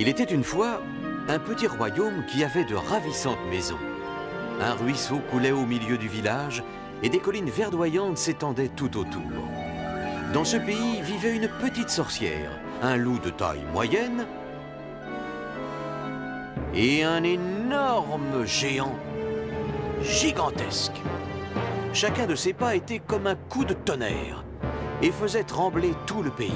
Il était une fois un petit royaume qui avait de ravissantes maisons. Un ruisseau coulait au milieu du village et des collines verdoyantes s'étendaient tout autour. Dans ce pays vivait une petite sorcière, un loup de taille moyenne et un énorme géant, gigantesque. Chacun de ses pas était comme un coup de tonnerre et faisait trembler tout le pays.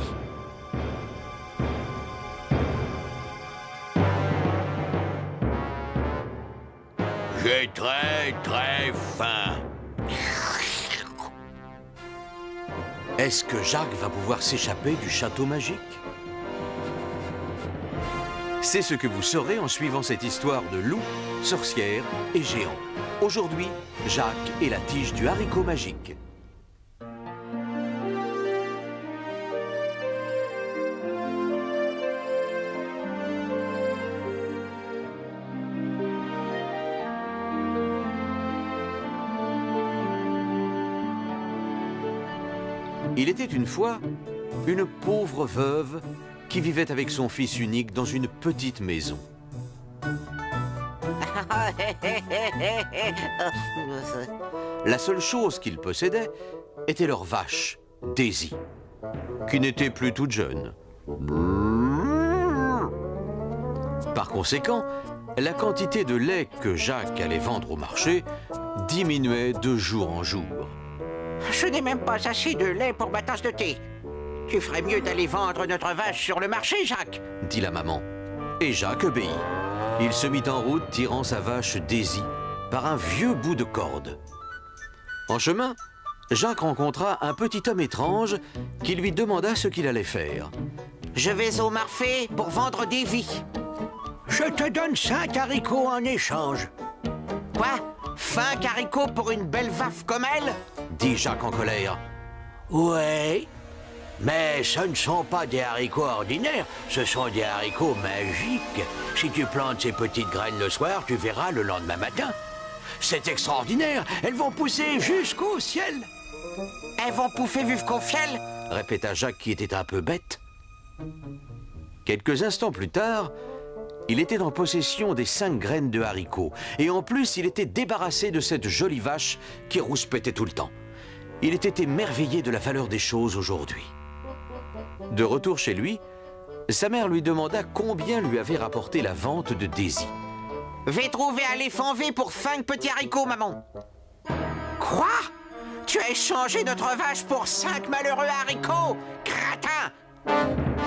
J'ai très faim. Est-ce que Jacques va pouvoir s'échapper du château magique? C'est ce que vous saurez en suivant cette histoire de loup, sorcière et géant. Aujourd'hui, Jacques et la tige du haricot magique. Il était une fois une pauvre veuve qui vivait avec son fils unique dans une petite maison. La seule chose qu'ils possédaient était leur vache, Daisy, qui n'était plus toute jeune. Par conséquent, la quantité de lait que Jacques allait vendre au marché diminuait de jour en jour. Je n'ai même pas assez de lait pour ma tasse de thé. Tu ferais mieux d'aller vendre notre vache sur le marché, Jacques, dit la maman. Et Jacques obéit. Il se mit en route tirant sa vache Daisy par un vieux bout de corde. En chemin, Jacques rencontra un petit homme étrange qui lui demanda ce qu'il allait faire. Je vais au marché pour vendre des vies. Je te donne 5 haricots en échange. Quoi? 5 haricots pour une belle vaffe comme elle? Dit Jacques en colère. Ouais, mais ce ne sont pas des haricots ordinaires, ce sont des haricots magiques. Si tu plantes ces petites graines le soir, tu verras le lendemain matin. C'est extraordinaire, elles vont pousser jusqu'au ciel. Elles vont pouffer jusqu'au ciel? Répéta Jacques qui était un peu bête. Quelques instants plus tard, il était en possession des 5 graines de haricots. Et en plus, il était débarrassé de cette jolie vache qui rouspétait tout le temps. Il était émerveillé de la valeur des choses aujourd'hui. De retour chez lui, sa mère lui demanda combien lui avait rapporté la vente de Daisy. J'ai trouvé un éléphant V pour 5 petits haricots, maman. Quoi? Tu as échangé notre vache pour 5 malheureux haricots, gratin!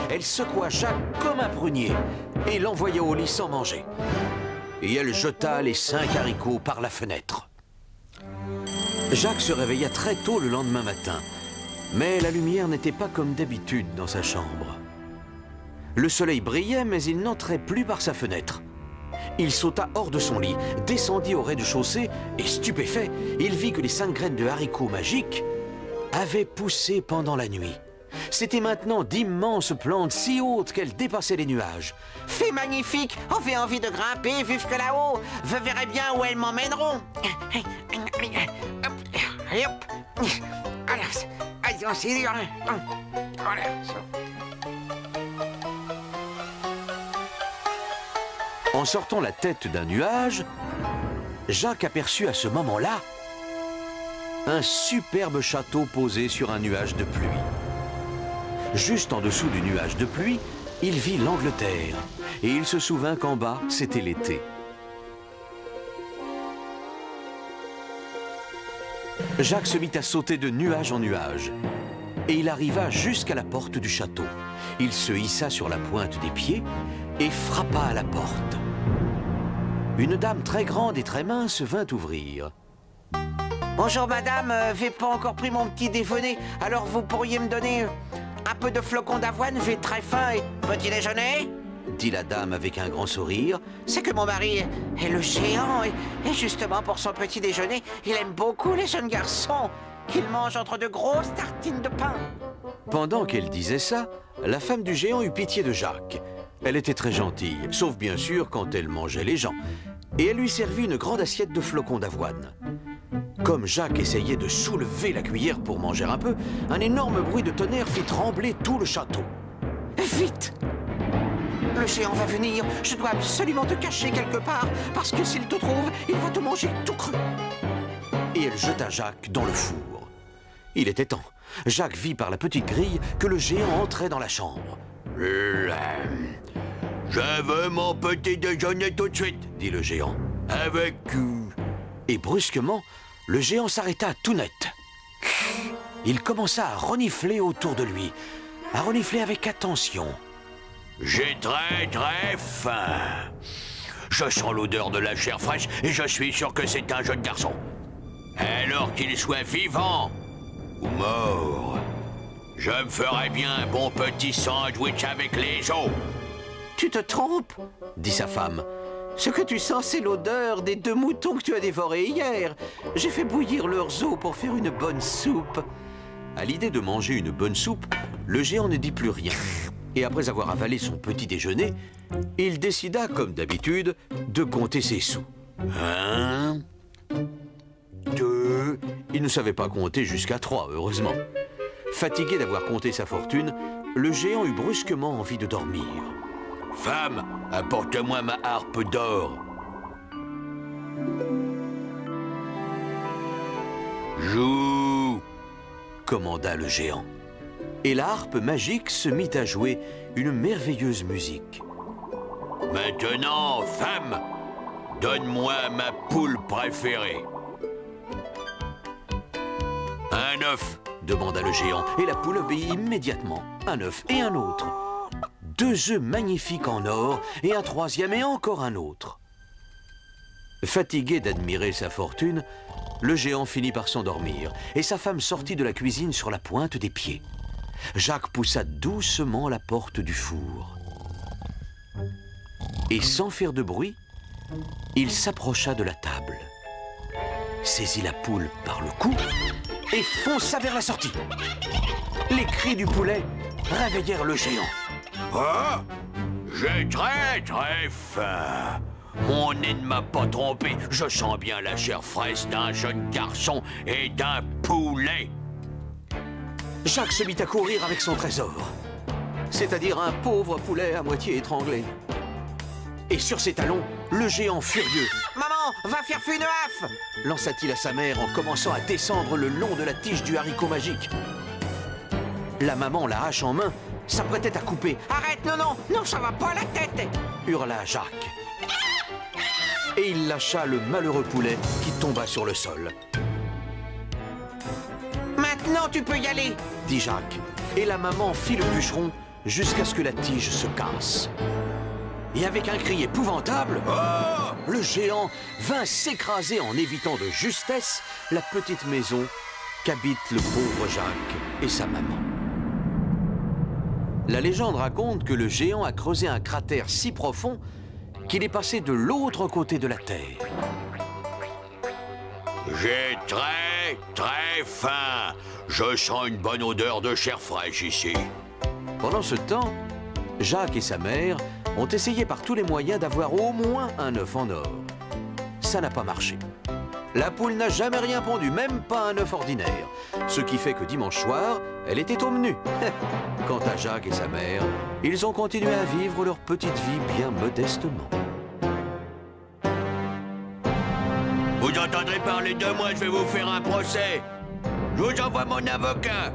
Elle secoua Jacques comme un prunier et l'envoya au lit sans manger. Et elle jeta les 5 haricots par la fenêtre. Jacques se réveilla très tôt le lendemain matin, mais la lumière n'était pas comme d'habitude dans sa chambre. Le soleil brillait, mais il n'entrait plus par sa fenêtre. Il sauta hors de son lit, descendit au rez-de-chaussée et, stupéfait, il vit que les 5 graines de haricots magiques avaient poussé pendant la nuit. C'étaient maintenant d'immenses plantes si hautes qu'elles dépassaient les nuages. C'est magnifique! On fait envie de grimper jusque là-haut. Je verrai bien où elles m'emmèneront. En sortant la tête d'un nuage, Jacques aperçut à ce moment-là un superbe château posé sur un nuage de pluie. Juste en dessous du nuage de pluie, il vit l'Angleterre et il se souvint qu'en bas, c'était l'été. Jacques se mit à sauter de nuage en nuage et il arriva jusqu'à la porte du château. Il se hissa sur la pointe des pieds et frappa à la porte. Une dame très grande et très mince vint ouvrir. Bonjour madame, j'ai pas encore pris mon petit déjeuner, alors vous pourriez me donner un peu de flocons d'avoine, j'ai très faim et petit déjeuner? Dit la dame avec un grand sourire. C'est que mon mari est le géant et justement pour son petit déjeuner, il aime beaucoup les jeunes garçons qu'il mange entre de grosses tartines de pain. Pendant qu'elle disait ça, la femme du géant eut pitié de Jacques. Elle était très gentille, sauf bien sûr quand elle mangeait les gens. Et elle lui servit une grande assiette de flocons d'avoine. Comme Jacques essayait de soulever la cuillère pour manger un peu, un énorme bruit de tonnerre fit trembler tout le château. Vite! Le géant va venir. Je dois absolument te cacher quelque part, parce que s'il te trouve, il va te manger tout cru. » Et elle jeta Jacques dans le four. Il était temps. Jacques vit par la petite grille que le géant entrait dans la chambre. « Je veux mon petit déjeuner tout de suite, » dit le géant. « Avec... Et brusquement, le géant s'arrêta tout net. Il commença à renifler autour de lui, à renifler avec attention. J'ai très faim. Je sens l'odeur de la chair fraîche et je suis sûr que c'est un jeune garçon. Alors qu'il soit vivant ou mort, je me ferais bien un bon petit sandwich avec les os. »« Tu te trompes, » dit sa femme. « Ce que tu sens, c'est l'odeur des 2 moutons que tu as dévorés hier. J'ai fait bouillir leurs os pour faire une bonne soupe. » À l'idée de manger une bonne soupe, le géant ne dit plus rien. Et après avoir avalé son petit déjeuner, il décida, comme d'habitude, de compter ses sous. 1, 2... Il ne savait pas compter jusqu'à 3, heureusement. Fatigué d'avoir compté sa fortune, le géant eut brusquement envie de dormir. « Femme, apporte-moi ma harpe d'or. »« Joue !» commanda le géant. Et la harpe magique se mit à jouer une merveilleuse musique. « Maintenant, femme, donne-moi ma poule préférée. »« Un œuf. » demanda le géant, et la poule obéit immédiatement. Un œuf et un autre. 2 œufs magnifiques en or, et un 3e et encore un autre. Fatigué d'admirer sa fortune, le géant finit par s'endormir, et sa femme sortit de la cuisine sur la pointe des pieds. Jacques poussa doucement la porte du four. Et sans faire de bruit, il s'approcha de la table, saisit la poule par le cou et fonça vers la sortie. Les cris du poulet réveillèrent le géant. « Oh, j'ai très faim. Mon nez ne m'a pas trompé. Je sens bien la chair fraîche d'un jeune garçon et d'un poulet. » Jacques se mit à courir avec son trésor, c'est-à-dire un pauvre poulet à moitié étranglé. Et sur ses talons, le géant furieux. « Maman, va faire fune haf !» lança-t-il à sa mère en commençant à descendre le long de la tige du haricot magique. La maman, la hache en main, s'apprêtait à couper. « Arrête, non, ça va pas la tête !» hurla Jacques. Et il lâcha le malheureux poulet qui tomba sur le sol. « Maintenant, tu peux y aller !» dit Jacques. Et la maman fit le bûcheron jusqu'à ce que la tige se casse. Et avec un cri épouvantable, le géant vint s'écraser en évitant de justesse la petite maison qu'habitent le pauvre Jacques et sa maman. La légende raconte que le géant a creusé un cratère si profond qu'il est passé de l'autre côté de la terre. J'ai très faim. Je sens une bonne odeur de chair fraîche ici. Pendant ce temps, Jacques et sa mère ont essayé par tous les moyens d'avoir au moins un œuf en or. Ça n'a pas marché. La poule n'a jamais rien pondu, même pas un œuf ordinaire. Ce qui fait que dimanche soir, elle était au menu. Quant à Jacques et sa mère, ils ont continué à vivre leur petite vie bien modestement. Vous entendrez parler de moi, je vais vous faire un procès. Je vous envoie mon avocat.